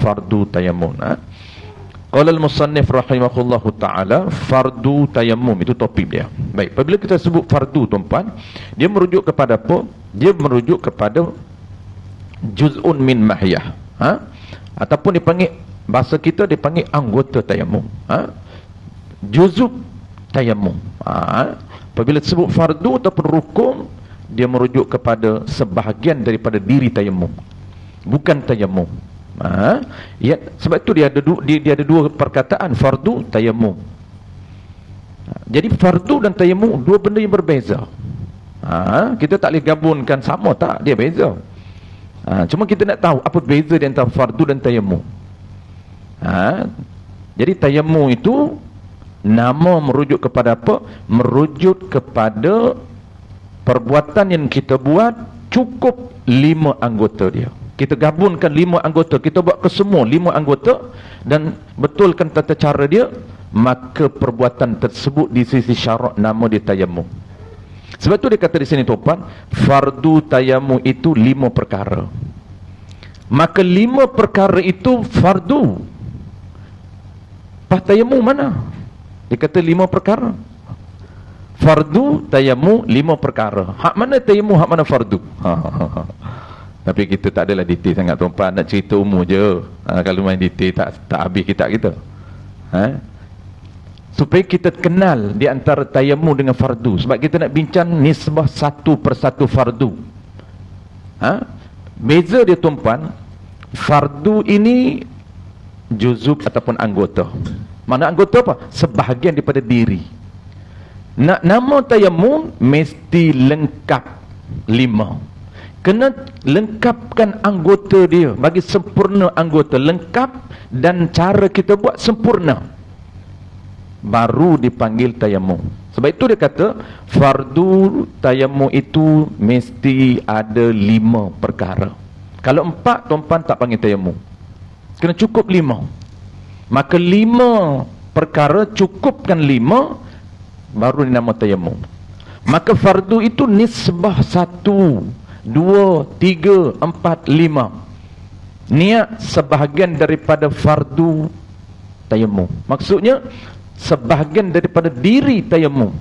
fardu tayammum. Qala al-musannif rahimahullahu ta'ala, fardu tayammum, itu topik dia. Baik, apabila kita sebut fardu, tuan-puan, dia merujuk kepada apa? Dia merujuk kepada juz'un min mahyah, ataupun dipanggil, bahasa kita dipanggil anggota tayammum, juz'u tayammum. Apabila sebut fardu ataupun rukun, dia merujuk kepada sebahagian daripada diri tayammum, bukan tayammum. Ya, sebab itu dia ada dua perkataan, fardu, tayammum. Jadi fardu dan tayammum dua benda yang berbeza. Kita tak boleh gabungkan sama, tak, dia beza. Cuma kita nak tahu apa beza di antara fardu dan tayammum. Jadi tayammum itu nama merujuk kepada apa? Merujuk kepada perbuatan yang kita buat cukup 5 anggota dia. Kita gabungkan 5 anggota, kita buat ke semua 5 anggota dan betulkan tata cara dia, maka perbuatan tersebut di sisi syarak nama dia tayammum. Sebab tu dia kata di sini, tuan, fardu tayammum itu 5 perkara. Maka 5 perkara itu fardu. Pas tayammum mana? Dia kata 5 perkara. Fardu tayammum 5 perkara. Hak mana tayammum, hak mana fardu? Tapi kita tak adalah detail sangat, tuan-puan, nak cerita umur je. Kalau main detail tak habis kitab kita. Supaya kita kenal di antara tayammum dengan fardu. Sebab kita nak bincang nisbah satu persatu fardu. Beza dia, tuan-puan, fardu ini juzub ataupun anggota. Mana anggota apa? Sebahagian daripada diri. Nak nama tayammum mesti lengkap 5. Kena lengkapkan anggota dia, bagi sempurna anggota, lengkap dan cara kita buat sempurna, baru dipanggil tayammum. Sebab itu dia kata fardu tayammum itu mesti ada 5 perkara. Kalau 4, tuan-puan, tak panggil tayammum, kena cukup 5. Maka 5 perkara, cukupkan 5, baru dinama tayammum. Maka fardu itu nisbah 1, 2, 3, 4, 5. Niat sebahagian daripada fardu tayammum. Maksudnya sebahagian daripada diri tayammum,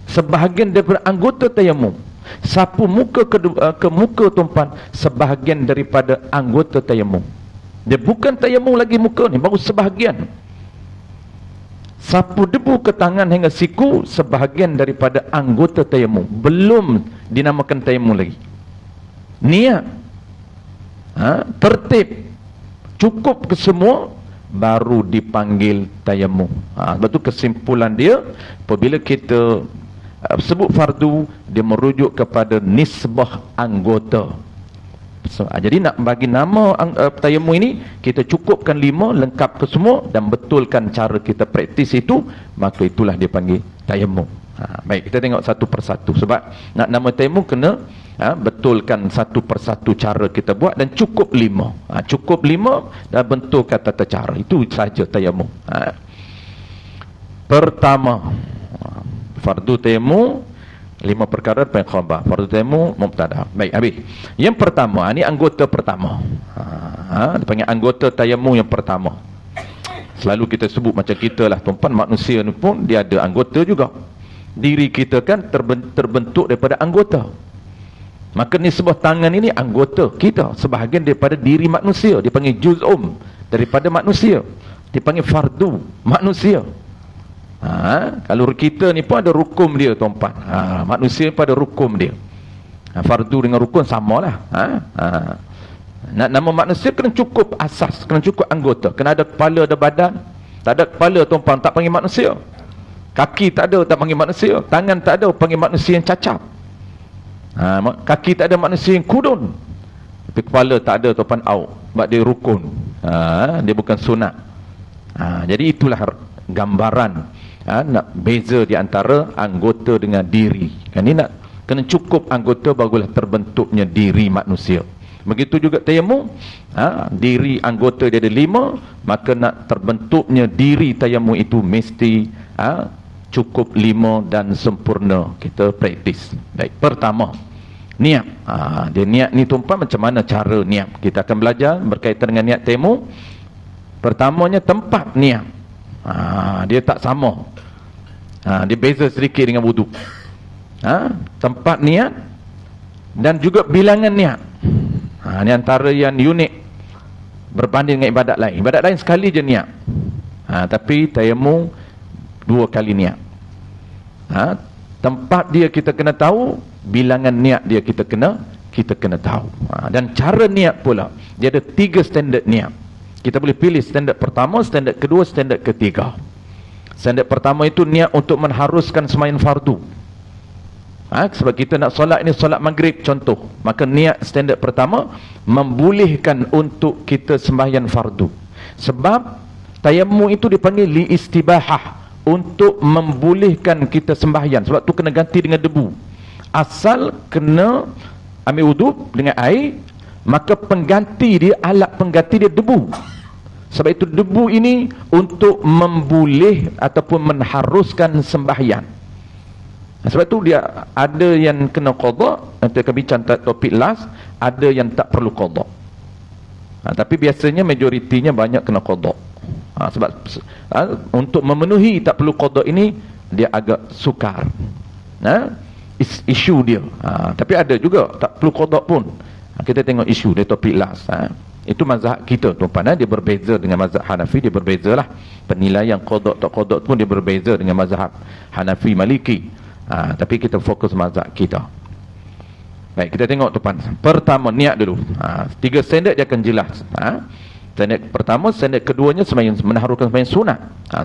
sebahagian daripada anggota tayammum. Sapu muka ke muka, tuan-puan, sebahagian daripada anggota tayammum. Dia bukan tayammum lagi muka ni, baru sebahagian. Sapu debu ke tangan hingga siku, sebahagian daripada anggota tayammum, belum dinamakan tayammum lagi. Niat, tertib, cukup ke semua, baru dipanggil tayammum. Sebab tu kesimpulan dia, apabila kita sebut fardu, dia merujuk kepada nisbah anggota. Jadi nak bagi nama tayammum ini, kita cukupkan 5, lengkap ke semua dan betulkan cara kita praktis itu, maka itulah dia panggil tayammum. Baik, kita tengok satu persatu. Sebab nak nama tayammum kena betulkan satu persatu cara kita buat dan cukup 5. Cukup 5 dan betulkan tata cara. Itu saja tayammum. Pertama, fardu tayammum 5 perkara dan khabar. Fardu tayammum mubtada. Baik, habis. Yang pertama, ini anggota pertama. Dipanggil anggota tayammum yang pertama. Selalu kita sebut macam kita lah, tuan-tuan, manusia ni pun dia ada anggota juga. Diri kita kan terbentuk daripada anggota. Maka ni sebuah tangan ini anggota kita, sebahagian daripada diri manusia. Dipanggil juz'um, daripada manusia. Dipanggil fardu, manusia. Kalau kita ni pun ada rukum dia, tuan-tuan. Manusia pun ada rukum dia. Fardu dengan rukun samalah. Nak nama manusia kena cukup asas, kena cukup anggota. Kena ada kepala, ada badan. Tak ada kepala, tuan-tuan, tak panggil manusia. Kaki tak ada, tak panggil manusia. Tangan tak ada, panggil manusia yang cacat. Kaki tak ada, manusia yang kudun. Tapi kepala tak ada, tuan-tuan, sebab dia rukun. Dia bukan sunat. Jadi itulah gambaran, nak beza di antara anggota dengan diri. Ini nak kena cukup anggota, barulah terbentuknya diri manusia. Begitu juga tayammum, diri anggota dia ada 5, maka nak terbentuknya diri tayammum itu mesti cukup 5 dan sempurna. Kita praktis. Baik, pertama, niat. Dia niat ni tuan-puan macam mana cara niat. Kita akan belajar berkaitan dengan niat tayamum. Pertamanya tempat niat. Dia tak sama. Dia beza sedikit dengan wudu. Tempat niat dan juga bilangan niat. Ini antara yang unik berbanding dengan ibadat lain. Ibadat lain sekali je niat. Tapi tayamum 2 kali niat. Tempat dia kita kena tahu, bilangan niat dia kita kena tahu. Dan cara niat pula, dia ada 3 standard niat. Kita boleh pilih standard pertama, standard kedua, standard ketiga. Standard pertama itu niat untuk mengharuskan sembahyang fardu. Sebab kita nak solat ni, solat maghrib contoh, maka niat standard pertama membolehkan untuk kita sembahyang fardu. Sebab tayamum itu dipanggil li istibahah, untuk membolehkan kita sembahyang. Sebab tu kena ganti dengan debu. Asal kena ambil wuduk dengan air, maka pengganti dia, alat pengganti dia debu. Sebab itu debu ini untuk memboleh ataupun mengharuskan sembahyang. Sebab itu dia ada yang kena qada. Nanti akan bincang topik last. Ada yang tak perlu qada. Tapi biasanya majoritinya banyak kena qada. Sebab untuk memenuhi tak perlu qada ini, dia agak sukar. Isu dia. Tapi ada juga tak perlu qada pun. Kita tengok isu dia, topik last. Itu mazhab kita tuan-tuan. Dia berbeza dengan mazhab Hanafi. Dia berbezalah penilaian qada tak qada pun dia berbeza dengan mazhab Hanafi Maliki. Tapi kita fokus mazhab kita. Baik, kita tengok tuan. Pertama niat dulu. 3 standard dia akan jelas. Standard pertama, standard keduanya sembahyang menaharkan sembahyang sunat.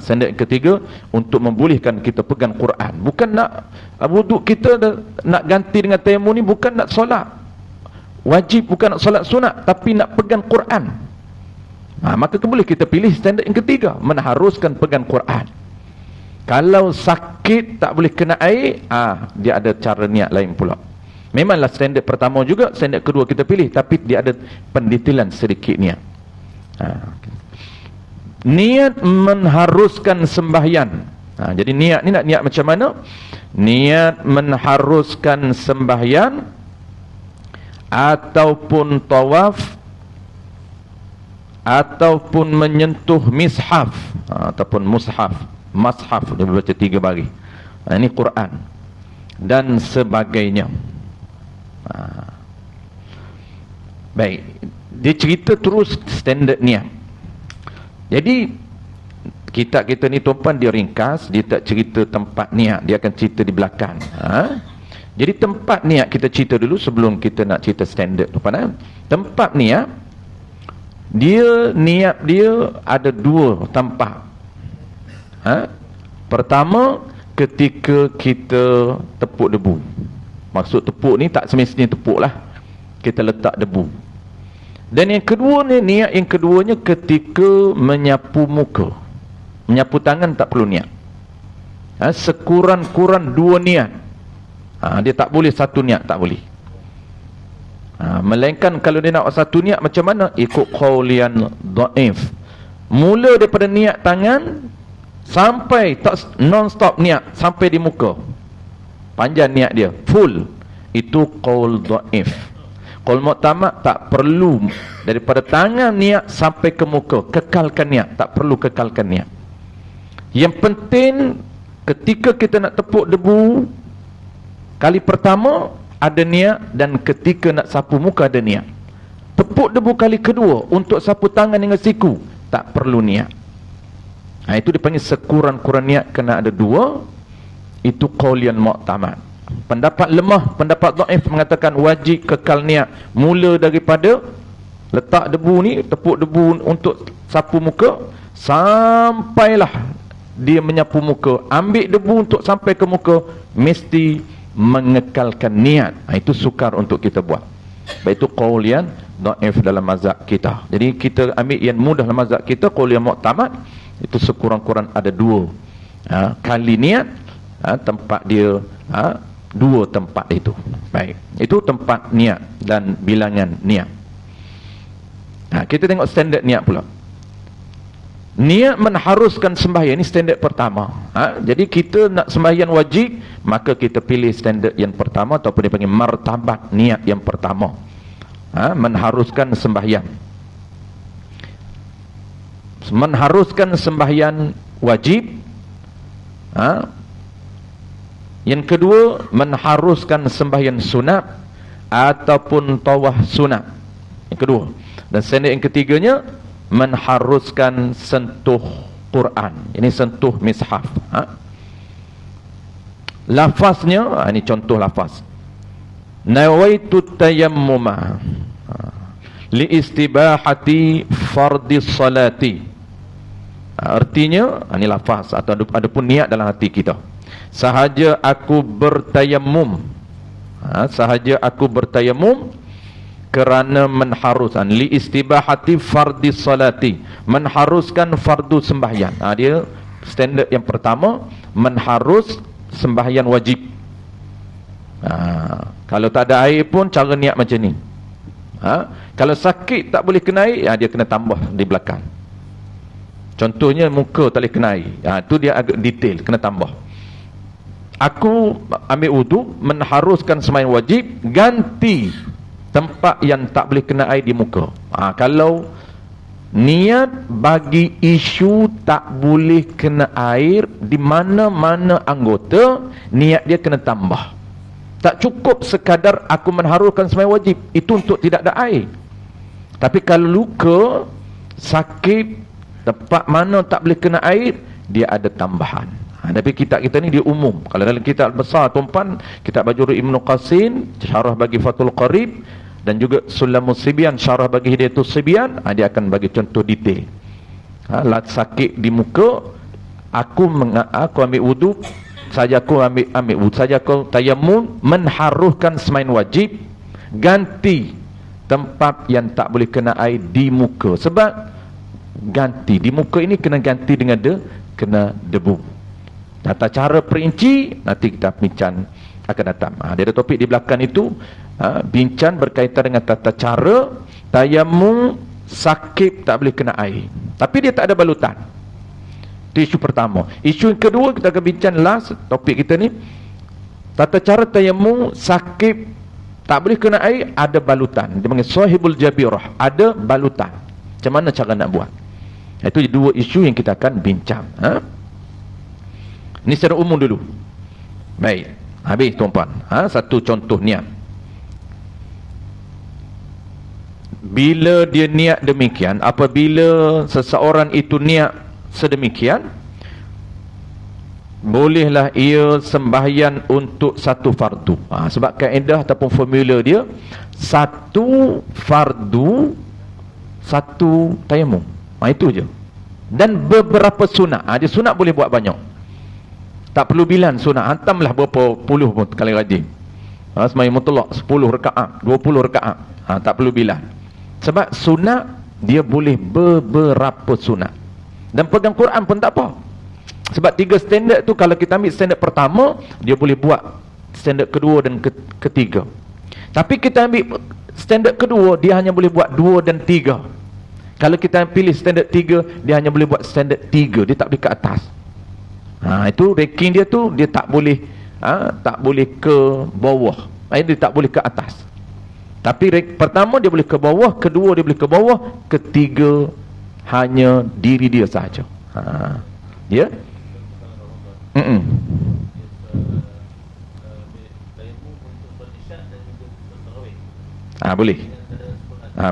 Standard ketiga untuk membolehkan kita pegang Quran. Bukan nak wuduk kita nak ganti dengan tayamum ni, bukan nak solat wajib, bukan nak solat sunat, tapi nak pegang Quran. Maka boleh kita pilih standard yang ketiga, menaharuskan pegang Quran. Kalau sakit tak boleh kena air, dia ada cara niat lain pula. Memanglah standard pertama juga, standard kedua kita pilih, tapi dia ada pendetailan sedikit niat. Niat mengharuskan sembahyang. Jadi niat ni nak niat macam mana? Niat mengharuskan sembahyang ataupun tawaf ataupun menyentuh mishaf ataupun mushaf. Mashaf dia baca 3 baris. Ini Quran dan sebagainya. Baik, dia cerita terus standard niat. Jadi kitab kita ni tuan-puan dia ringkas, dia tak cerita tempat niat, dia akan cerita di belakang. Jadi tempat niat kita cerita dulu sebelum kita nak cerita standard tuan-puan. Tempat niat dia ada 2 tempat. Pertama, ketika kita tepuk debu. Maksud tepuk ni tak semestinya tepuk lah, kita letak debu. Dan yang kedua ni, niat yang keduanya ketika menyapu muka. Menyapu tangan tak perlu niat. Sekurang-kurang 2 niat. Dia tak boleh 1 niat, tak boleh. Melainkan kalau dia nak 1 niat macam mana? Ikut qaulian dhaif. Mula daripada niat tangan sampai tak non-stop niat sampai di muka. Panjang niat dia, full. Itu qaul dhaif. Qaul mu'tamad tak perlu daripada tangan niat sampai ke muka, kekalkan niat, tak perlu kekalkan niat. Yang penting ketika kita nak tepuk debu kali pertama ada niat, dan ketika nak sapu muka ada niat. Tepuk debu kali kedua untuk sapu tangan dengan siku tak perlu niat. Itu dipanggil sekurang-kurang niat kena ada 2. Itu qaulian mu'tamad. Pendapat lemah, pendapat dhaif mengatakan wajib kekal niat mula daripada letak debu ni, tepuk debu untuk sapu muka sampailah dia menyapu muka, ambil debu untuk sampai ke muka, mesti mengekalkan niat. Itu sukar untuk kita buat. Baik, itu qaulian dhaif dalam mazhab kita. Jadi kita ambil yang mudah dalam mazhab kita, qaulian mu'tamad. Itu sekurang-kurang ada 2 kali niat. Tempat dia 2 tempat itu. Baik, itu tempat niat dan bilangan niat. Kita tengok standard niat pula. Niat mengharuskan sembahyang, ini standard pertama. Jadi kita nak sembahyang wajib, maka kita pilih standard yang pertama, ataupun dia panggil martabat niat yang pertama. Mengharuskan sembahyang. Mengharuskan sembahyang wajib. Yang kedua, mengharuskan sembahyang sunat ataupun tawaf sunat. Yang kedua. Dan standard yang ketiganya, mengharuskan sentuh Quran. Ini sentuh mishaf. Lafaznya, ini contoh lafaz. Nawaitu tayammuma li istibahati fardis salati. Artinya, ini lafaz atau ada pun niat dalam hati kita. Sahaja aku bertayammum. Sahaja aku bertayammum kerana mengharuskan li istibahati fardis salati, mengharuskan fardu sembahyang. Dia standard yang pertama, mengharus sembahyang wajib. Kalau tak ada air pun cara niat macam ni. Kalau sakit tak boleh kena air, dia kena tambah di belakang. Contohnya muka tak boleh kena air, tu dia agak detail, kena tambah. Aku ambil wudu, mengharuskan sembahyang wajib, ganti tempat yang tak boleh kena air di muka. Kalau niat bagi isu tak boleh kena air di mana-mana anggota, niat dia kena tambah. Tak cukup sekadar aku mengharuskan sembahyang wajib, itu untuk tidak ada air. Tapi kalau luka, sakit, tempat mana tak boleh kena air, dia ada tambahan. Tapi kitab kita ni dia umum. Kalau dalam kitab besar tuan-puan, kitab Bajuri Ibnu Qasim, syarah bagi Fathul Qarib, dan juga Sulamus Sibyan, syarah bagi Hidayatus Sibyan, dia akan bagi contoh detail. Sakit di muka, aku ambil wudu, saja aku ambil wudu, saja aku tayammum, mengharuskan sembahyang wajib, ganti tempat yang tak boleh kena air di muka. Sebab ganti di muka ini kena ganti dengan kena debu. Tata cara perinci nanti kita bincang akan datang. Dia ada topik di belakang itu, bincang berkaitan dengan tata cara tayammum sakit tak boleh kena air, tapi dia tak ada balutan. Itu isu pertama. Isu yang kedua kita akan bincang last topik kita ni, tata cara tayammum sakit tak boleh kena air, ada balutan. Dia panggil sahibul jabirah, ada balutan. Macam mana cara nak buat? Itu dua isu yang kita akan bincang. Ini secara umum dulu. Baik, habis tuan-puan. Satu contoh niat. Bila dia niat demikian, apabila seseorang itu niat sedemikian, bolehlah ia sembahyang untuk satu fardu. Sebab kaedah ataupun formula dia, satu fardu, satu tayammum. Itu je. Dan beberapa sunat. Dia sunat boleh buat banyak. Tak perlu bilan sunat, hantamlah berapa puluh pun kali rajin. Sembahyang mutlak 10 rakaat, 20 rakaat. Tak perlu bilan. Sebab sunat dia boleh beberapa sunat. Dan pegang Quran pun tak apa. Sebab 3 standard tu, kalau kita ambil standard pertama, dia boleh buat standard kedua dan ketiga. Tapi kita ambil standard kedua, dia hanya boleh buat 2 dan 3. Kalau kita pilih standard 3, dia hanya boleh buat standard 3, dia tak boleh ke atas. Itu ranking dia tu, dia tak boleh ke bawah. Dia tak boleh ke atas. Tapi pertama dia boleh ke bawah, kedua dia boleh ke bawah, ketiga hanya diri dia sahaja. Ya? Boleh.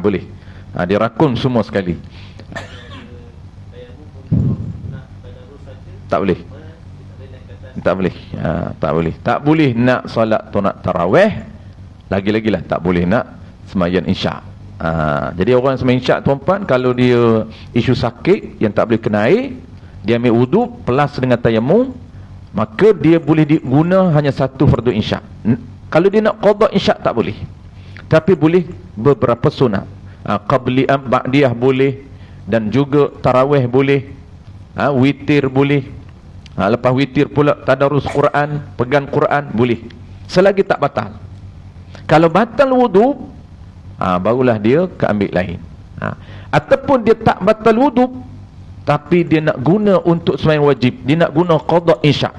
Boleh. Dia rakun semua sekali. Tak boleh. Tak boleh. Tak boleh. Tak boleh nak solat sunat tarawih. Lagi-lagi lah tak boleh nak sembahyang isyak. Jadi orang sembahyang isyak tuan-puan, kalau dia isu sakit yang tak boleh kena air, dia ambil wudu plus dengan tayammum, maka dia boleh guna hanya satu fardu isyak. Kalau dia nak qada isyak tak boleh. Tapi boleh beberapa sunat. Qabli ba'diyah boleh, dan juga tarawih boleh, witir boleh. Lepas witir pula tadarus Quran, pegang Quran boleh, selagi tak batal. Kalau batal wudu, barulah dia keambil lain. Ataupun dia tak batal wudu, tapi dia nak guna untuk sembahyang wajib, dia nak guna qada isyak,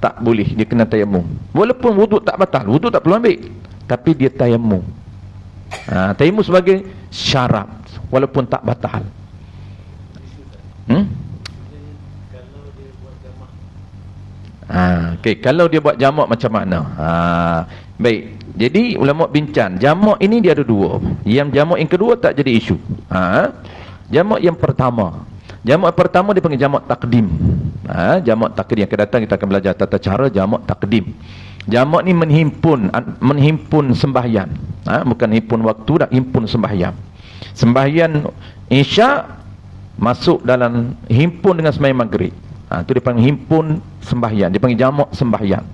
tak boleh, dia kena tayamum. Walaupun wuduk tak batal, wuduk tak perlu ambil, tapi dia tayamum. Tayamum sebagai syarat walaupun tak batal. Okey, kalau dia buat jamak macam mana? Baik. Jadi ulama bincang, jamak ini dia ada dua. Yang jamak yang kedua tak jadi isu. Jamak yang pertama. Jamak pertama dia panggil jamak takdim. Jamak takdim yang akan datang kita akan belajar tata cara jamak takdim. Jamak ni menghimpun sembahyang. Bukan himpun waktu, dah himpun sembahyang. Sembahyang Isyak masuk dalam himpun dengan sembahyang maghrib. Itu dia panggil himpun sembahyang, dia panggil jamak sembahyang.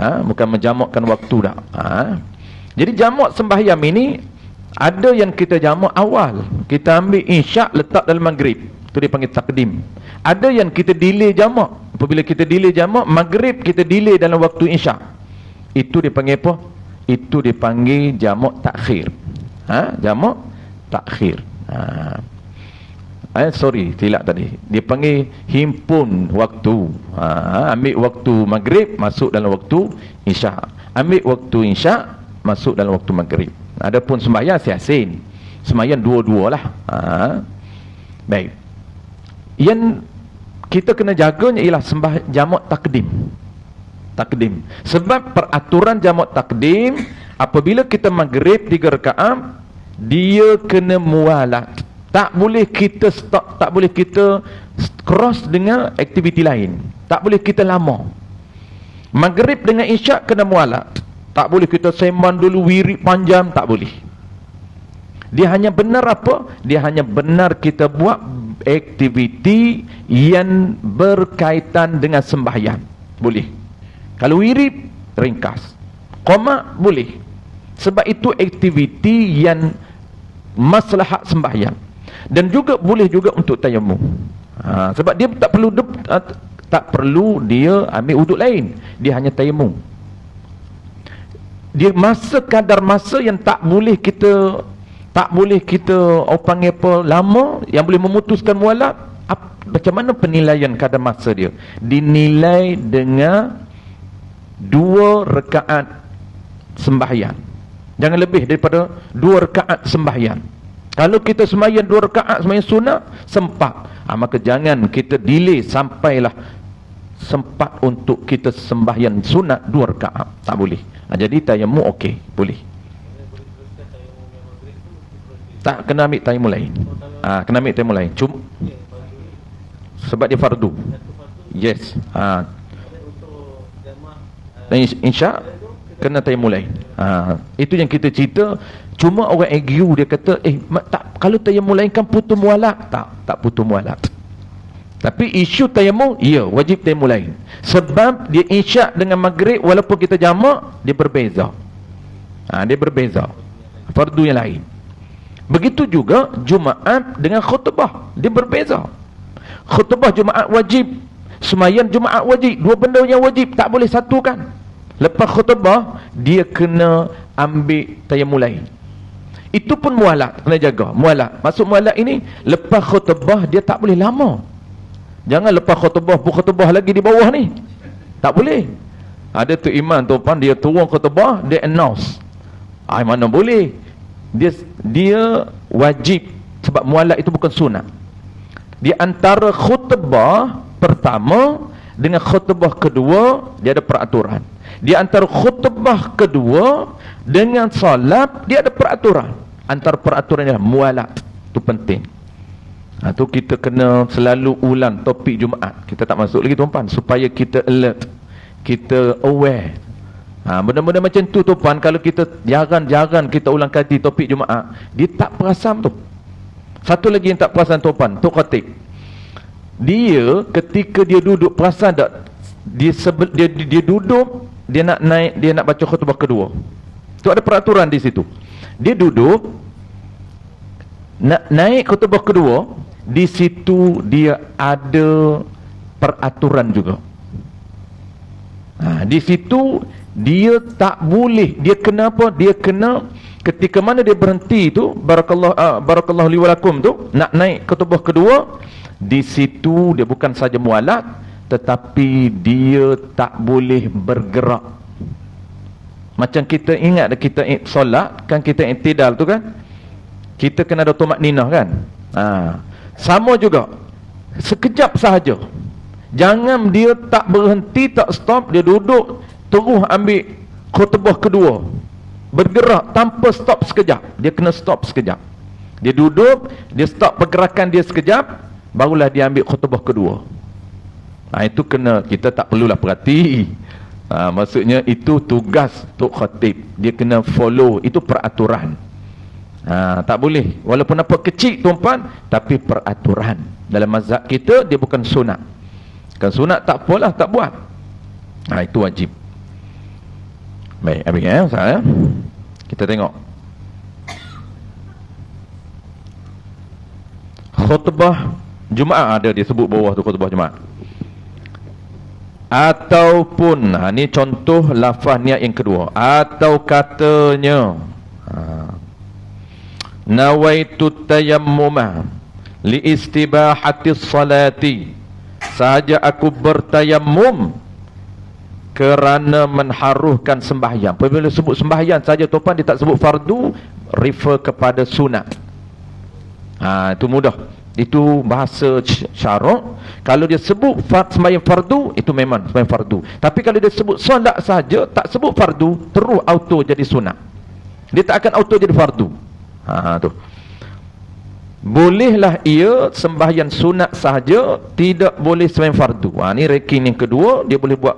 Bukan menjamakkan waktu dah. Jadi jamak sembahyang ini ada yang kita jamak awal, kita ambil Isyak letak dalam maghrib, itu dia panggil takdim. Ada yang kita delay jamak, apabila kita delay jamak maghrib kita delay dalam waktu Isyak, itu dia panggil apa? Itu dia panggil jamak takhir. Jamak takhir. Sorry, silap tadi. Dia panggil himpun waktu. Ambil waktu maghrib masuk dalam waktu Isyak. Ambil waktu Isyak masuk dalam waktu maghrib. Adapun sembahyang siasin. Sembahyang dua-dualah. Baik. Yang kita kena jaganya ialah jamak takdim. Takdim. Sebab peraturan jamak takdim, apabila kita maghrib 3 rakaat, dia kena mualat. Tak boleh kita stop, tak boleh kita cross dengan aktiviti lain. Tak boleh kita lama. Maghrib dengan Isyak kena mualat. Tak boleh kita sembang dulu wirid panjang, tak boleh. Dia hanya benar apa? Dia hanya benar kita buat aktiviti yang berkaitan dengan sembahyang. Boleh. Kalau wirid ringkas. Qoma boleh. Sebab itu aktiviti yang maslahat sembahyang. Dan juga boleh juga untuk tayamum. Sebab dia tak perlu dia ambil wuduk lain, dia hanya tayamum. Dia kadar masa yang tak boleh kita panggil apa lama, yang boleh memutuskan mualaf. Macam mana penilaian kadar masa dia? Dinilai dengan 2 rakaat sembahyang. Jangan lebih daripada 2 rakaat sembahyang. Kalau kita sembahyang 2 rakaat sembahyang sunat sempat, maka jangan kita delay sampailah sempat untuk kita sembahyang sunat 2 rakaat. Tak boleh. Jadi tayamum okey, boleh. Tak kena ambil tayamum lain. Kena ambil tayamum lain. Sebab dia fardu. Yes. Dan Isyak kena tayamum lain. Itu yang kita cerita. Cuma orang agu dia kata, tak, kalau tayamum lain kan putus mualaf. Tak putus mualaf. Tapi isu tayamum, ya, wajib tayamum lain. Sebab dia Isyak dengan maghrib, walaupun kita jamak, dia berbeza. Dia berbeza. Fardu yang lain. Begitu juga Jumaat dengan khutbah, dia berbeza. Khutbah Jumaat wajib, sembahyang Jumaat wajib. 2 benda yang wajib, tak boleh satukan. Lepas khutbah, dia kena ambil tayamum lain. Itu pun mualat, kena jaga. Mualat. Maksud mualat ini, lepas khutbah dia tak boleh lama. Jangan lepas khutbah lagi di bawah ni. Tak boleh. Ada tu imam tuan, dia turun khutbah, dia announce. Mana boleh. Dia wajib. Sebab mualat itu bukan sunat. Di antara khutbah pertama dengan khutbah kedua, dia ada peraturan. Di antara khutbah kedua dengan salat, dia ada peraturan. Antara peraturan ialah mualat. Itu penting. Itu kita kena selalu ulang topik Jumaat. Kita tak masuk lagi tuan-tuan, supaya kita alert, kita aware. Benda-benda macam tu tuan-tuan, kalau kita jarang-jarang kita ulang kaji topik Jumaat, dia tak perasan tu. Satu lagi yang tak perasan tuan-tuan, tu khatib. Dia ketika dia duduk, perasan tak? Dia duduk, dia nak naik, dia nak baca khutbah kedua. Tu ada peraturan di situ. Dia duduk, nak naik khutbah kedua, di situ dia ada peraturan juga. Di situ dia tak boleh, dia kena apa? Dia kena ketika mana dia berhenti tu, barakallahu li wa lakum tu, nak naik khutbah kedua, di situ dia bukan saja mualat, tetapi dia tak boleh bergerak. Macam kita ingat kita solat kan, kita i'tidal tu kan, kita kena ada tumakninah kan. Sama juga, sekejap sahaja, jangan dia tak berhenti, tak stop, dia duduk terus ambil khutbah kedua, bergerak tanpa stop sekejap. Dia kena stop sekejap, dia duduk, dia stop pergerakan dia sekejap, barulah dia ambil khutbah kedua. Itu kena, kita tak perlulah perhati. Maksudnya itu tugas Tok Khatib, dia kena follow, itu peraturan. Tak boleh, walaupun apa kecil tuan-puan, tapi peraturan. Dalam mazhab kita dia bukan sunat. Kan sunat tak apalah, tak buat. Itu wajib. Baik, habis Ustaz, kita tengok khutbah Jumaat, ada dia sebut bawah tu khutbah Jumaat. Ataupun, ni contoh lafaz niat yang kedua. Atau katanya, nawaitu tayammuma li istibahatis salati, sahaja aku bertayammum kerana menharuhkan sembahyang. Apabila sebut sembahyang saja tuan, dia tak sebut fardu, refer kepada sunat. Itu mudah. Itu bahasa syarak. Kalau dia sebut sembahyang fardu, itu memang sembahyang fardu. Tapi kalau dia sebut solat saja, tak sebut fardu, terus auto jadi sunat. Dia tak akan auto jadi fardu. Tu. Bolehlah ia sembahyang sunat sahaja, tidak boleh sembahyang fardu. Ni ranking yang kedua, dia boleh buat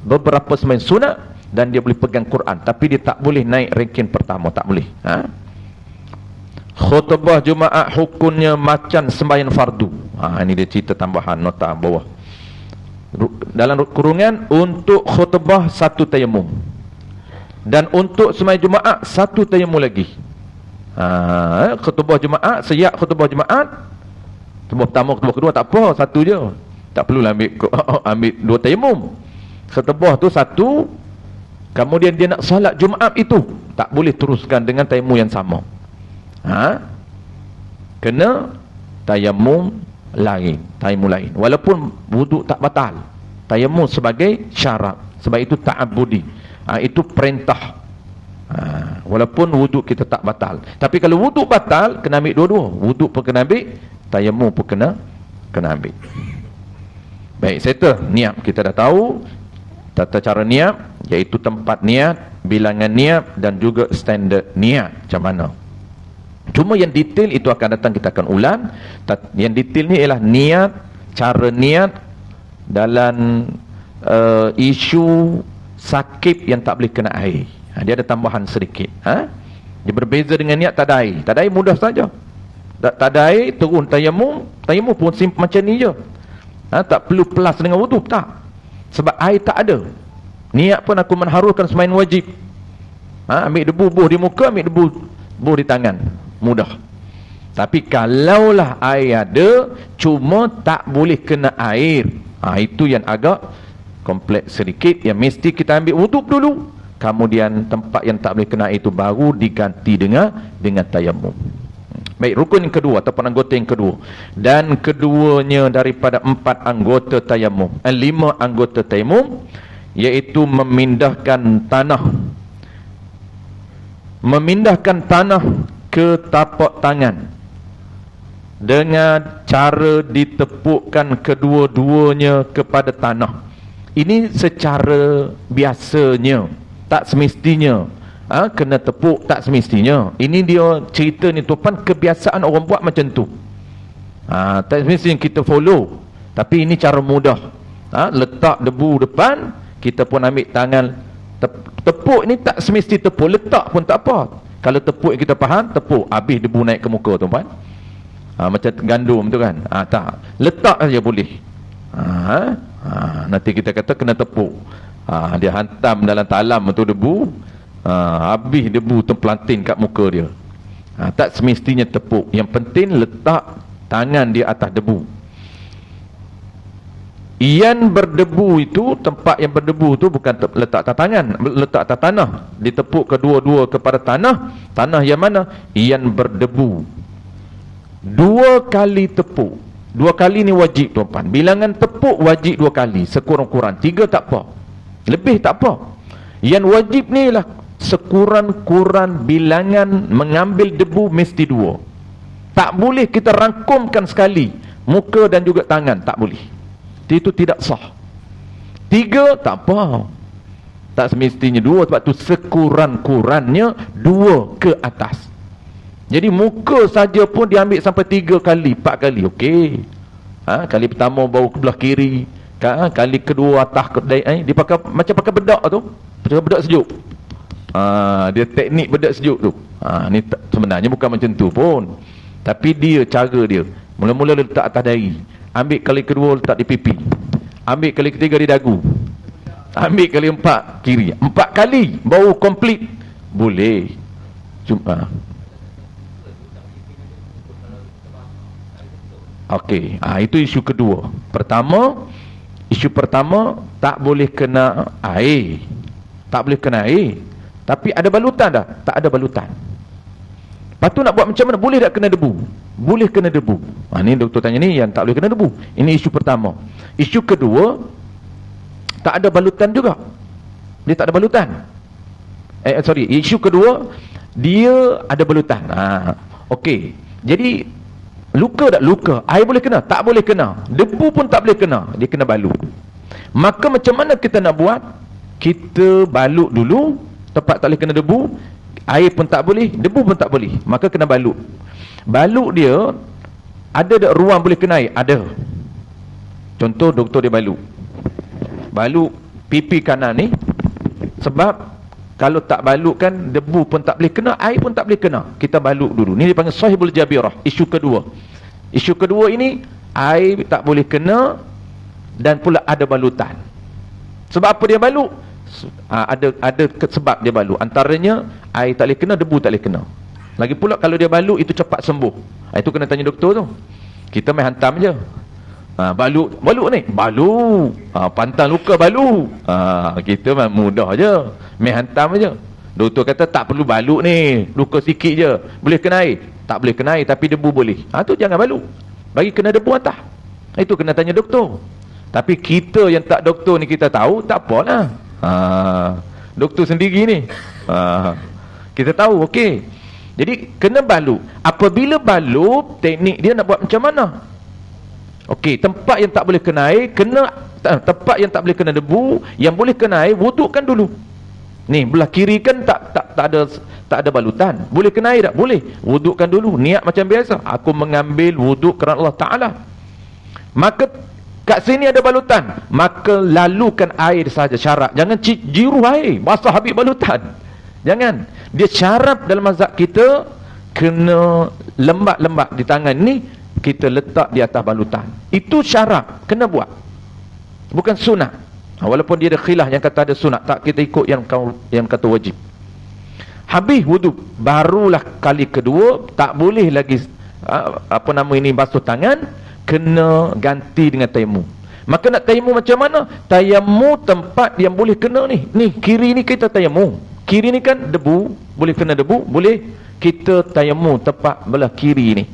beberapa sembahyang sunat dan dia boleh pegang Quran, tapi dia tak boleh naik ranking pertama, tak boleh. Khutbah Jumaat hukumnya macam sembahyang fardu. Ini dia cerita tambahan nota bawah. Dalam kurungan, untuk khutbah satu tayammum, dan untuk sembahyang Jumaat satu tayammum lagi. Khutbah Jumaat, siap khutbah Jumaat, khutbah pertama, khutbah kedua tak apa, satu je. Tak perlulah ambil dua tayammum. Khutbah tu satu, kemudian dia nak salat Jumaat itu, tak boleh teruskan dengan tayammum yang sama. Kena tayammum lain, walaupun wuduk tak batal, tayammum sebagai syarat, sebab itu ta'abbudi. Itu perintah. Walaupun wuduk kita tak batal, tapi kalau wuduk batal, kena ambil dua-dua, wuduk pun kena ambil, tayammum pun kena ambil. Baik, settle niat, kita dah tahu tata cara niat, iaitu tempat niat, bilangan niat, dan juga standard niat macam mana. Cuma yang detail itu akan datang, kita akan ulang. Yang detail ni ialah niat, cara niat dalam isu sakit yang tak boleh kena air. Dia ada tambahan sedikit. Dia berbeza dengan niat tadai. Tadai mudah saja. Tadai turun tayammum, tayammum pun macam ni je. Tak perlu plus dengan wudu, tak. Sebab air tak ada. Niat pun aku mengharukan sembahyang wajib. Ambil debu buh di muka, ambil debu buh di tangan, mudah. Tapi kalaulah air ada, cuma tak boleh kena air, itu yang agak kompleks sedikit, yang mesti kita ambil wuduk dulu, kemudian tempat yang tak boleh kena air itu baru diganti dengan tayammum. Baik, rukun yang kedua ataupun anggota yang kedua, dan keduanya daripada 4 anggota tayammum, 5 anggota tayammum, iaitu memindahkan tanah ke tapak tangan dengan cara ditepukkan kedua-duanya kepada tanah. Ini secara biasanya, tak semestinya kena tepuk, tak semestinya. Ini dia cerita ni tuan, kebiasaan orang buat macam tu. Tak semestinya kita follow, tapi ini cara mudah. Letak debu depan, kita pun ambil tangan. Tepuk ni tak semesti tepuk, letak pun tak apa. Kalau tepuk kita faham, tepuk, habis debu naik ke muka tuan-tuan. Macam gandum tu kan. Tak, letak saja boleh. Nanti kita kata kena tepuk. Dia hantam dalam talam tu debu, habis debu terpelanting kat muka dia. Tak semestinya tepuk. Yang penting letak tangan di atas debu. Yang berdebu itu, tempat yang berdebu tu bukan letak atas tangan, letak atas tanah, ditepuk kedua-dua kepada tanah. Tanah yang mana? Yang berdebu. 2 kali tepuk. 2 kali ni wajib tuan-tuan. Bilangan tepuk wajib 2 kali, sekurang-kurang. 3 tak apa, lebih tak apa. Yang wajib ni lah sekurang-kurang bilangan mengambil debu mesti 2. Tak boleh kita rangkumkan sekali muka dan juga tangan, tak boleh. Itu tidak sah. 3 tak apa, tak semestinya 2, sebab tu sekurang-kurangnya 2 ke atas. Jadi muka saja pun diambil sampai 3 kali, 4 kali, okey. Kali pertama baru ke belah kiri, kali kedua atas ke dia pakai macam pakai bedak tu, pakai bedak sejuk. Dia teknik bedak sejuk tu. Ni sebenarnya bukan macam tu pun, tapi dia cara dia. Mula-mula letak atas dahi, ambil kali kedua letak di pipi, ambil kali ketiga di dagu, ambil kali 4 kiri. 4 kali baru komplit boleh. Cuma okey, itu isu kedua. Isu pertama tak boleh kena air. Tak boleh kena air. Tapi ada balutan dah? Tak ada balutan. Lepas tu nak buat macam mana? Boleh tak kena debu? Boleh kena debu. Ni doktor tanya ni yang tak boleh kena debu. Ini isu pertama. Isu kedua, tak ada balutan juga. Dia tak ada balutan. Isu kedua, dia ada balutan. Okey. Jadi luka tak? Luka. Air boleh kena? Tak boleh kena. Debu pun tak boleh kena. Dia kena balut. Maka macam mana kita nak buat? Kita balut dulu. Tempat tak boleh kena debu. Air pun tak boleh, debu pun tak boleh. Maka kena balut. Balut dia, ada tak ruang boleh kena air? Ada. Contoh doktor dia balut. Balut pipi kanan ni. Sebab kalau tak balut kan, debu pun tak boleh kena, air pun tak boleh kena. Kita balut dulu. Ni dipanggil sahibul jabirah. Isu kedua. Isu kedua ini, air tak boleh kena dan pula ada balutan. Sebab apa dia balut? Ada sebab dia balut. Antaranya, air tak boleh kena, debu tak boleh kena. Lagi pula kalau dia balut, itu cepat sembuh. Itu kena tanya doktor tu. Kita main hantam je. Balut ni, balut. Pantang luka balut. Kita main mudah je, main hantam je. Doktor kata tak perlu balut ni, luka sikit je, boleh kena air. Tak boleh kena air, tapi debu boleh. Tu jangan balut, bagi kena debu atas. Itu kena tanya doktor. Tapi kita yang tak doktor ni, kita tahu, tak apalah. Doktor sendiri ni, kita tahu, okey. Jadi kena balut. Apabila balut, teknik dia nak buat macam mana? Okey, tempat yang tak boleh kena air, tempat yang tak boleh kena debu, yang boleh kena air, wudukkan dulu. Ni belah kiri kan tak ada balutan. Boleh kena air tak? Boleh. Wudukkan dulu. Niat macam biasa. Aku mengambil wuduk kerana Allah Taala. Maka kat sini ada balutan, maka lalukan air saja, syarat. Jangan jiru air, basah habis balutan. Jangan. Dia syarat dalam mazhab kita, kena lembat-lembat di tangan ni, kita letak di atas balutan. Itu syarat, kena buat. Bukan sunat. Walaupun dia ada khilaf yang kata ada sunat, tak, kita ikut yang kata wajib. Habis wuduk, barulah kali kedua, tak boleh lagi basuh tangan, kena ganti dengan tayamum. Maka nak tayamum macam mana? Tayamum tempat yang boleh kena ni. Ni kiri ni kita tayamum. Kiri ni kan debu, boleh kena debu, boleh kita tayamum tempat belah kiri ni.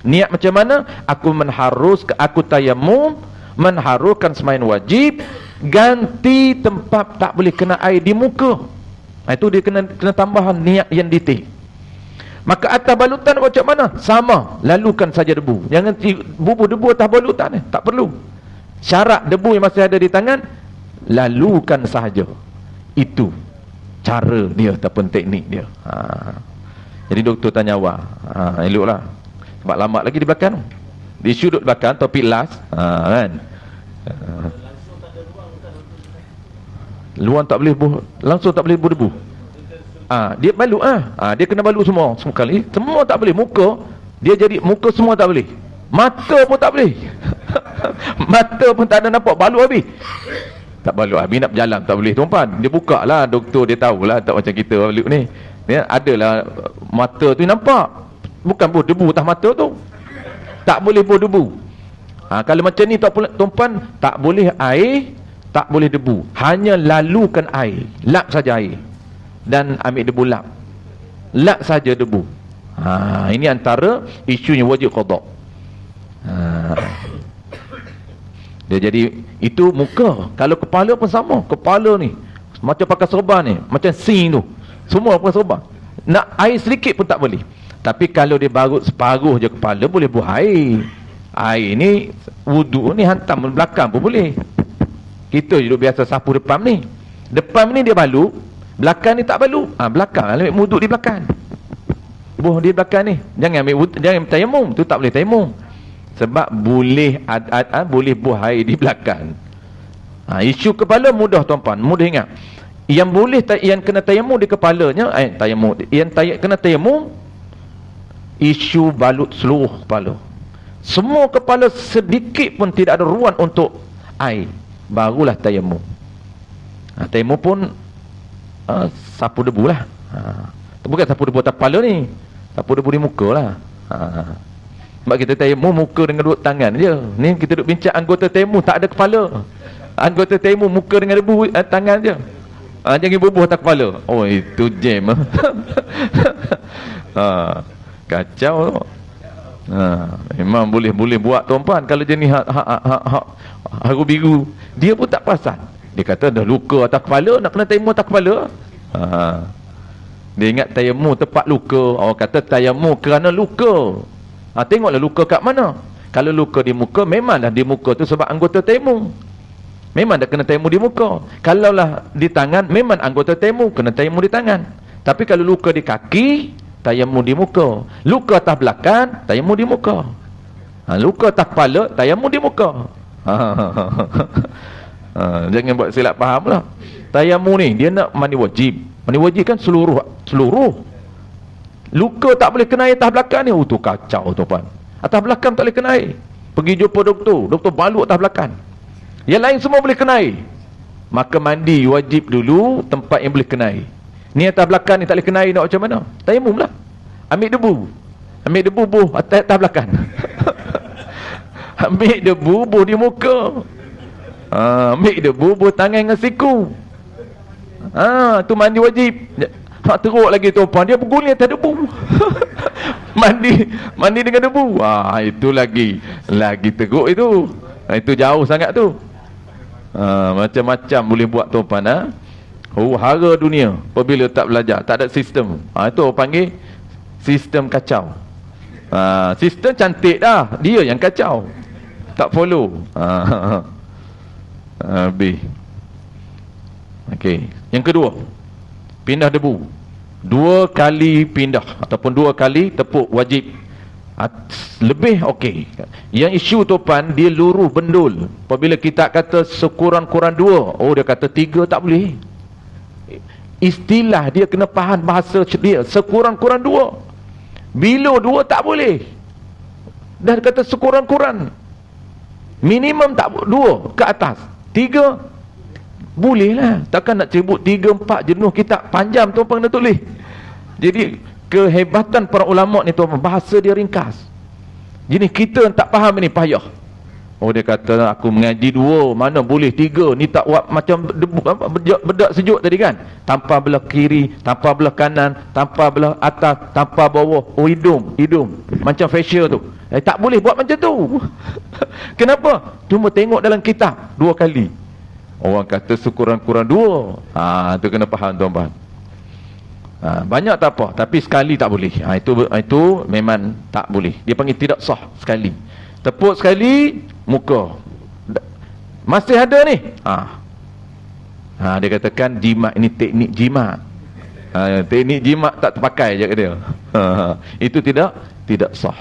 Niat macam mana? Aku tayamum, mengharuskan semain wajib, ganti tempat tak boleh kena air di muka. Itu dia kena tambahan niat yang detail. Maka atas balutan macam mana? Sama, lalukan saja debu. Jangan bubuh debu atas balutan ni, tak perlu. Syarat debu yang masih ada di tangan, lalukan sahaja. Itu cara dia ataupun teknik dia. Jadi doktor tanya awak, eloklah. Sebab lama lagi di belakang. Di sudut belakang, topik last, kan. Luar tak boleh langsung tak boleh berdebu. Dia balut dia kena balut semua kali. Semua tak boleh. Muka dia jadi muka semua tak boleh. Mata pun tak boleh. Mata pun tak ada nampak, balut habis. Tak balut habis, nak berjalan tak boleh tuan-tuan. Dia buka lah, doktor dia tahulah, tak macam kita balut ni. Ya, adalah mata tu nampak. Bukan debu atas mata tu. Tak boleh debu. Kalau macam ni tuan-puan, tak boleh air, tak boleh debu. Hanya lalukan air, lap saja air. Dan ambil debu lap. Lap saja debu. Ini antara isunya wajib qada. Dia jadi itu muka. Kalau kepala pun sama. Kepala ni macam pakai serban ni, macam sing tu. Semua pakai serban. Nak air sedikit pun tak boleh. Tapi kalau dia barut separuh je kepala, boleh buah air. Air ni wuduk ni hantam belakang pun boleh. Kita duduk biasa sapu depan ni. Depan ni dia balut, belakang ni tak balut. Belakang ambil wuduk di belakang. Buah di belakang ni. Jangan ambil wuduk, jangan tayamum. Tu tak boleh tayamum. Sebab boleh boleh buah air di belakang. Isu kepala mudah tuan-puan, mudah ingat. Yang boleh yang kena tayamum di kepalanya, tayamum. Yang kena tayamum isu balut seluruh kepala. Semua kepala sedikit pun tidak ada ruang untuk air, barulah tayamum. Tayamum pun sapu debu lah. Bukan sapu debu atas kepala ni, sapu debu di muka lah. Sebab kita tayamum muka dengan dua tangan je. Ni kita duk bincang anggota tayamum tak ada kepala. Anggota tayamum muka dengan debu tangan je. Jangan bubuh atas kepala. Oh, itu jam. Kacau. Memang boleh buat tuan-puan. Kalau jenis haru biru, dia pun tak perasan. Dia kata dah luka atas kepala, nak kena tayamum atas kepala. Dia ingat tayamum tempat luka. Orang kata tayamum kerana luka. Tengoklah luka kat mana. Kalau luka di muka, memanglah di muka tu sebab anggota tayamum. Memang dah kena tayamum di muka. Kalaulah di tangan, memang anggota tayamum, kena tayamum di tangan. Tapi kalau luka di kaki, tayamum di muka. Luka atas belakang, tayamum di muka. Luka atas kepala, tayamum di muka. Jangan buat silap faham lah. Tayamum ni dia nak mandi wajib. Mandi wajib kan seluruh. Luka tak boleh kena air atas belakang ni. Tu kacau tuan-puan. Atas belakang tak boleh kena air. Pergi jumpa doktor balut atas belakang. Yang lain semua boleh kena air. Maka mandi wajib dulu tempat yang boleh kena air. Ni atas belakang ni tak boleh kena air, nak macam mana? Tayamum lah. Ambil debu buh atas belakang. Ambil debu buh di muka. Ambil debu buh tangan dengan siku. Tu mandi wajib. Teruk lagi tuan-puan, dia berguling atas debu. mandi dengan debu. Itu lagi teruk itu. Itu jauh sangat tu. Macam-macam boleh buat tuan-puan. Hara dunia apabila tak belajar, tak ada sistem. Itu orang panggil sistem kacau. Sistem cantik dah, dia yang kacau, tak follow. Habis. Okey, yang kedua, pindah debu. 2 kali pindah ataupun 2 kali tepuk wajib. Lebih okey. Yang isu tuan, dia luruh bendul. Apabila kita kata sekurang-kurang 2, dia kata 3 tak boleh. Istilah dia kena faham bahasa dia. Sekurang-kurang 2. Bila 2 tak boleh. Dah kata sekurang-kurang. Minimum tak 2 ke atas. 3 boleh lah. Takkan nak sebut 3, 4 jenuh kitab panjang tuan-tuan kena tulis. Jadi kehebatan para ulama ni tuan-tuan, bahasa dia ringkas. Jadi kita tak faham ni payah. Dia kata aku mengaji 2, mana boleh 3. Ni tak buat macam debu bedak sejuk tadi kan. Tanpa belah kiri, tanpa belah kanan, tanpa belah atas, tanpa bawah. Hidung. Macam facial tu. Tak boleh buat macam tu. Kenapa? Cuma tengok dalam kitab 2 kali. Orang kata sekurang-kurang 2. Tu kena faham tuan-tuan. Banyak tak apa, tapi sekali tak boleh. Itu memang tak boleh. Dia panggil tidak sah sekali. Tepuk sekali muka. Masih ada ni. Dia katakan jimat ini teknik jimat. Teknik jimat tak terpakai je kata dia. Itu tidak sah.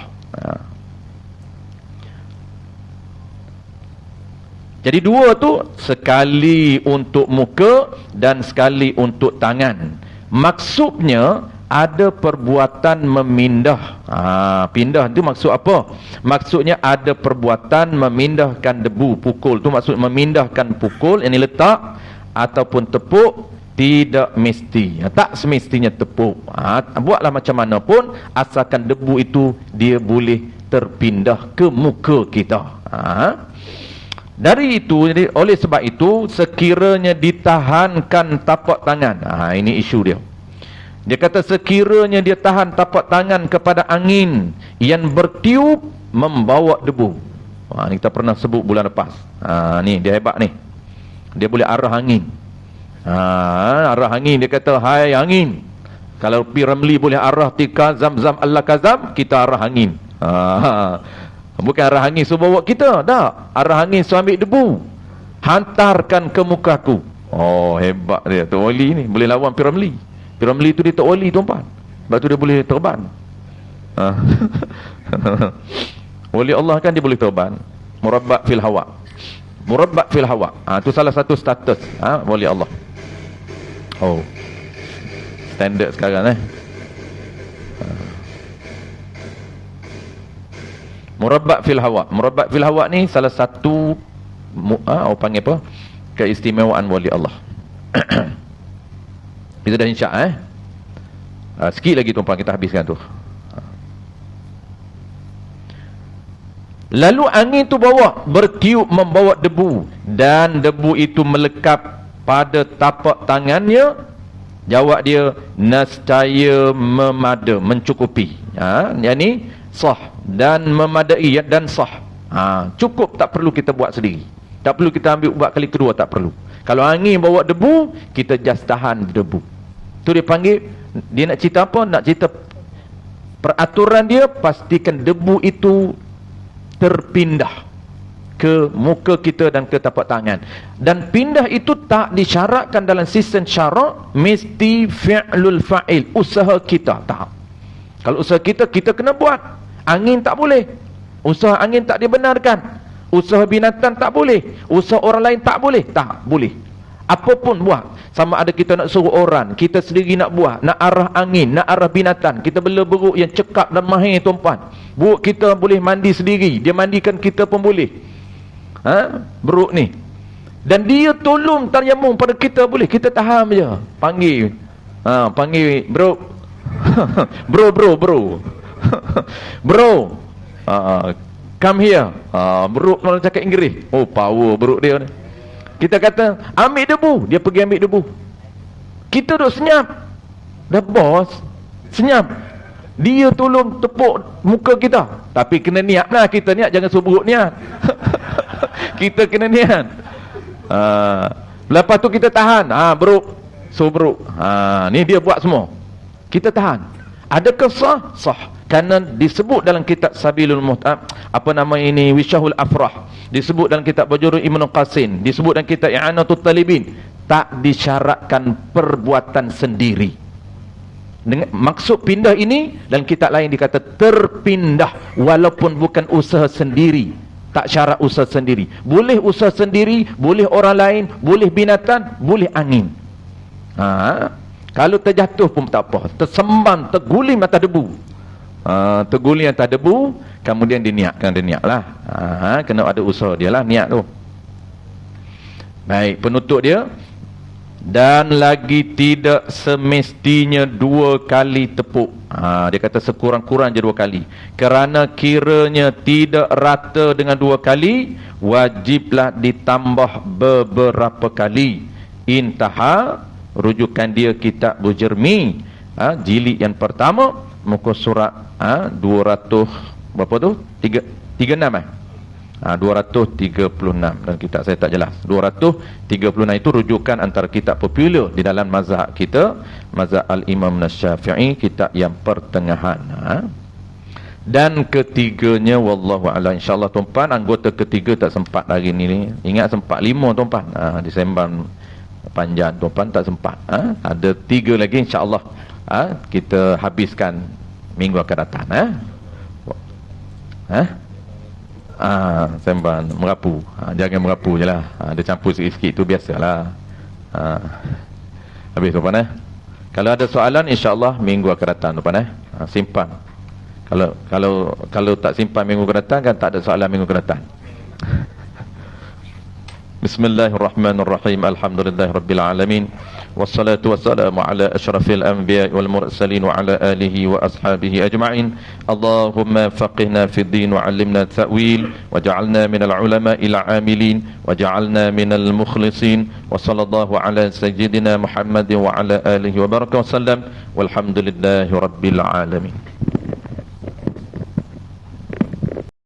Jadi 2 tu sekali untuk muka dan sekali untuk tangan. Maksudnya ada perbuatan memindah. Pindah tu maksud apa? Maksudnya ada perbuatan memindahkan debu, pukul tu maksud memindahkan pukul yang letak ataupun tepuk. Tidak mesti. Tak semestinya tepuk. Buatlah macam mana pun, asalkan debu itu dia boleh terpindah ke muka kita. Dari itu, oleh sebab itu, sekiranya ditahankan tapak tangan. Ini isu dia. Dia kata sekiranya dia tahan tapak tangan kepada angin yang bertiup membawa debu. Ini kita pernah sebut bulan lepas. Ni dia hebat ni. Dia boleh arah angin. Arah angin, dia kata, hai angin, kalau Pi Ramli boleh arah tika zam-zam Allah kazam, kita arah angin. Bukan arah angin suruh bawa kita, tak. Arah angin suruh ambil debu, hantarkan ke mukaku. Oh, hebat dia. Tok Wali ni boleh lawan Pi Ramli. Pi Ramli tu dia Tok Wali, tuan-tuan. Sebab tu dia boleh terbang. Wali Allah kan dia boleh terbang. Murabbak fil hawa. Murabbak fil hawa. Tu salah satu status wali Allah. Oh, standard sekarang Murabbak fil hawa. Murabbak fil hawa ni salah satu orang panggil apa? Keistimewaan wali Allah. Kita dah insya sikit lagi tuan-tuan kita habiskan tu. Lalu angin tu bawa, bertiup membawa debu, dan debu itu melekap pada tapak tangannya. Jawab dia, nescaya memada, mencukupi. Yang ni sah dan memadai dan sah. Cukup, tak perlu kita buat sendiri. Tak perlu kita ambil buat kali kedua, tak perlu. Kalau angin bawa debu, kita just tahan debu. Tu dia panggil, dia nak cerita apa? Nak cerita peraturan dia, pastikan debu itu terpindah ke muka kita dan ke tapak tangan. Dan pindah itu tak disyaratkan dalam sistem syarak mesti fi'lul fa'il, usaha kita, tak. Kalau usaha kita, kita kena buat. Angin tak boleh, usaha angin tak dibenarkan. Usaha binatang tak boleh, usaha orang lain tak boleh, tak boleh. Apapun buat, sama ada kita nak suruh orang, kita sendiri nak buat, nak arah angin, nak arah binatang, kita bela beruk yang cekap dan mahir, tuan-puan. Buruk kita boleh mandi sendiri, dia mandikan kita pun boleh. Beruk ni, dan dia tolong tayamum pada kita, boleh kita tahan je. Panggil panggil bro. bro bro, come here. Beruk kalau cakap Inggeris, oh power beruk dia ni. Kita kata ambil debu, dia pergi ambil debu. Kita duk senyap, dah bos senyap, dia tolong tepuk muka kita. Tapi kena niat lah, kita niat, jangan suruh buruk niat. Kita kena niat. Lepas tu kita tahan. Beruk, so beruk. Ni dia buat semua, kita tahan. Adakah sah? Sah. Kerana disebut dalam kitab Sabilul apa nama ini, Wishahul Afrah, disebut dalam kitab Bajurul Ibn Qasin, disebut dalam kitab I'anatul Talibin, tak disyaratkan perbuatan sendiri. Dengan maksud pindah ini, dalam kitab lain dikata terpindah, walaupun bukan usaha sendiri. Tak syarat usaha sendiri. Boleh usaha sendiri, boleh orang lain, boleh binatang, boleh angin. Kalau terjatuh pun tak apa, tersembam, terguling atas debu, terguling atas debu, kemudian diniatkan, dia niat lah. Kena ada usaha dia lah, niat tu. Baik, penutup dia, dan lagi tidak semestinya 2 kali tepuk. Dia kata sekurang-kurang je 2 kali. Kerana kiranya tidak rata dengan 2 kali, wajiblah ditambah beberapa kali. Intaha, rujukan dia kitab Bujermi, jilid yang pertama, muka surat 200 berapa tu? 36 236 dan kitab saya tak jelas. 236 itu rujukan antara kitab popular di dalam mazhab kita, mazhab Al-Imam Syafi'i, kitab yang pertengahan. Dan ketiganya wallahu a'lam, insyaallah tuan-tuan, anggota ketiga tak sempat hari ni. Ingat sempat 5 tuan-tuan, Disember panjang tuan-tuan tak sempat. Ada 3 lagi insyaallah kita habiskan minggu akan datang. Semban merapu, jangan merapu je lah, dia campur sikit-sikit tu biasalah. Habis tuan-tuan. Kalau ada soalan insya-Allah minggu akan datang tuan-tuan. Simpan. Kalau tak simpan minggu akan datang, kan tak ada soalan minggu akan datang. Bismillahirrahmanirrahim. Alhamdulillahirabbil alamin. wassalatu wassalamu ala asyrafil anbiya wal mursalin wa ala alihi wa ashabihi ajma'in. Allahumma faqihna fid din wa 'allimna ta'wil waj'alna minal ulama'il 'amilin waj'alna minal mukhlisin. Wa sallallahu ala sayyidina Muhammadin wa ala alihi wa baraka wa sallam walhamdulillahi rabbil alamin.